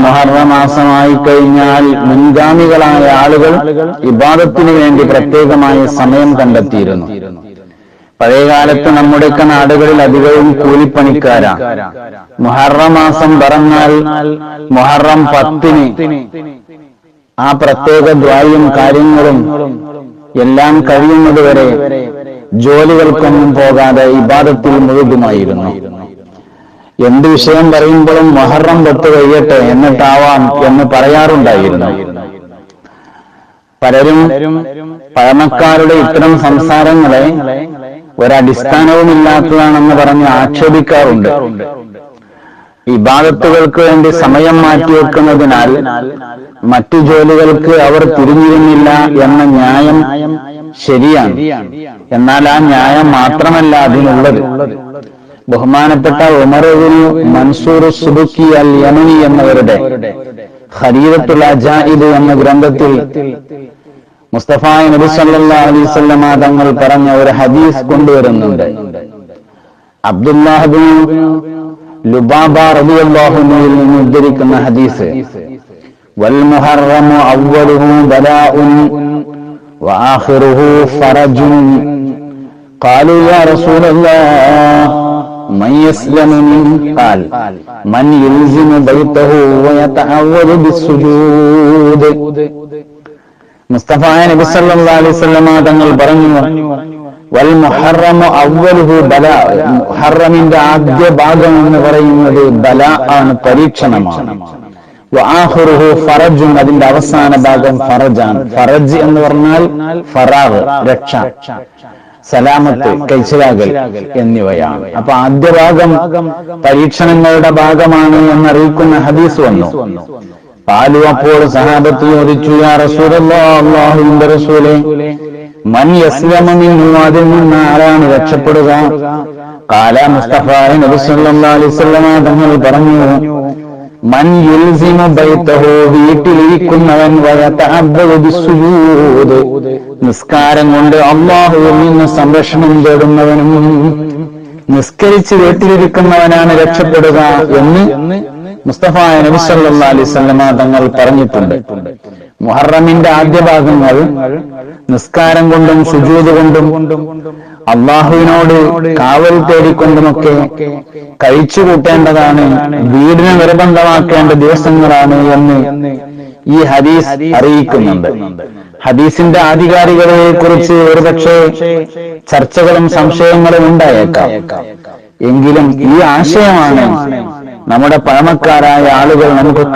മുഹറം മാസമായി കഴിഞ്ഞാൽ മുൻഗാമികളായ ആളുകൾ ഇബാദത്തിന് വേണ്ടി പ്രത്യേകമായ സമയം കണ്ടെത്തിയിരുന്നു. പഴയകാലത്ത് നമ്മുടെയൊക്കെ നാടുകളിൽ അധികവും കൂലിപ്പണിക്കാരാ. മുഹറം മാസം പറഞ്ഞാൽ മുഹറം 10 ആ പ്രത്യേക ദ്വായും കാര്യങ്ങളും എല്ലാം കഴിയുന്നതുവരെ ജോലികൾക്കൊന്നും പോകാതെ ഇബാദത്തിൽ മുഴുകുമായിരുന്നു. എന്ത് വിഷയം പറയുമ്പോഴും മുഹറം 10 കഴിയട്ടെ എന്നിട്ടാവാം എന്ന് പറയാറുണ്ടായിരുന്നു. പലരും പഴമക്കാരുടെ ഇത്തരം സംസാരങ്ങളെ ഒരടിസ്ഥാനവുമില്ലാത്തതാണെന്ന് പറഞ്ഞ് ആക്ഷേപിക്കാറുണ്ട്. ഇബാദത്തുകൾക്ക് വേണ്ടി സമയം മാറ്റിവെക്കുന്നതിനാൽ മറ്റു ജോലികൾക്ക് അവർ തിരിഞ്ഞിരുന്നില്ല എന്ന ന്യായം ശരിയാണ്. എന്നാൽ ആ ന്യായം മാത്രമല്ല അതിനുള്ളത്. ബഹുമാനപ്പെട്ട ഉമർ ഇബ്നു മൻസൂർ സുബുക്കി അൽ യമനി എന്നവരുടെ ഖരീദത്തുൽ അജായിബ് എന്ന ഗ്രന്ഥത്തിൽ മുസ്തഫ നബി സല്ലല്ലാഹു അലൈഹി വസല്ലമ തങ്ങൾ പറഞ്ഞ ഒരു ഹദീസ് കൊണ്ടുവരുന്നുണ്ട്. അബ്ദുല്ലാഹ് ഇബ്നു ലുബാബ റളിയല്ലാഹു അൻഹുവിൽ നിന്ന് ഉദ്ധരിക്കുന്ന ഹദീസ്, വൽ മുഹറമു അവ്വലുഹു ബലാഉൻ വആഖിറുഹു ഫറജുൻ ഖാലു യാ റസൂലല്ലാഹ് മൻ യസ്ലമു മിൻ ഖാൽ മൻ യൽസിമു ബൈതഹു വയതഅവ്വദു ബിസ്സുജൂദ്. മുസ്തഫ നബി സല്ലല്ലാഹു അലൈഹി വസല്ലമ തങ്ങൾ പറഞ്ഞു, വൽ മുഹറമു അവ്വലുഹു ബലാ, മുഹറമിന്റെ ആദ്യ ഭാഗം എന്ന് പറയുന്നത് ബലാ ആണ്, പരീക്ഷണമാണ്. വആഖിറുഹു ഫറജുൻ, അതിന്റെ അവസാന ഭാഗം ഫറജാണ്. ഫറജ് എന്ന് പറഞ്ഞാൽ ഫറാഗ്, രക്ഷ, സലാമത്ത്, കൈച്ചലാകൽ എന്നിവയാണ്. അപ്പൊ ആദ്യ ഭാഗം പരീക്ഷണങ്ങളുടെ ഭാഗമാണ് എന്നറിയിക്കുന്ന ഹദീസ് വന്നു. പാലു, അപ്പോൾ സഹാബത്ത് ചോദിച്ചു, യാ റസൂലല്ലാഹ്, അല്ലാഹുവിന്റെ റസൂലേ, മൻ യസ്ലമു മിൻഹു, അതിൽ നിന്ന് ആരാണ് രക്ഷപ്പെടുക? ഖാല, മുസ്തഫ നബി സല്ലല്ലാഹു അലൈഹി വസല്ലമ തങ്ങൾ പറഞ്ഞു, മൻ യൽസിമു ബൈതഹു, വീട്ടിലിരിക്കുന്നവൻ, വയതഅബ്ബദു ബിസ്സുജൂദ്, നിസ്കാരം കൊണ്ട് അല്ലാഹുവിൽ നിന്ന് സംരക്ഷണം തേടുന്നവനും നിസ്കരിച്ച് വീട്ടിലിരിക്കുന്നവനാണ് രക്ഷപ്പെടുക എന്ന് മുസ്തഫ നബി സല്ലല്ലാഹു അലൈഹി വസല്ലമ തങ്ങൾ പറഞ്ഞിട്ടുണ്ട്. മുഹറമിന്റെ ആദ്യ ഭാഗങ്ങൾ നിസ്കാരം കൊണ്ടും സുജൂദ് കൊണ്ടും അള്ളാഹുവിനോട് കാവൽ തേടിക്കൊണ്ടുമൊക്കെ കഴിച്ചു കൂട്ടേണ്ടതാണ്, വീടിനെ നിർബന്ധമാക്കേണ്ട ദിവസങ്ങളാണ് എന്ന് ഈ ഹദീസ് അറിയിക്കുന്നുണ്ട്. ഹദീസിന്റെ ആധികാരികളെ കുറിച്ച് ഒരുപക്ഷെ ചർച്ചകളും സംശയങ്ങളും ഉണ്ടായേക്കാം. എങ്കിലും ഈ ആശയമാണ് നമ്മുടെ പഴമക്കാരായ ആളുകൾ നമുക്ക്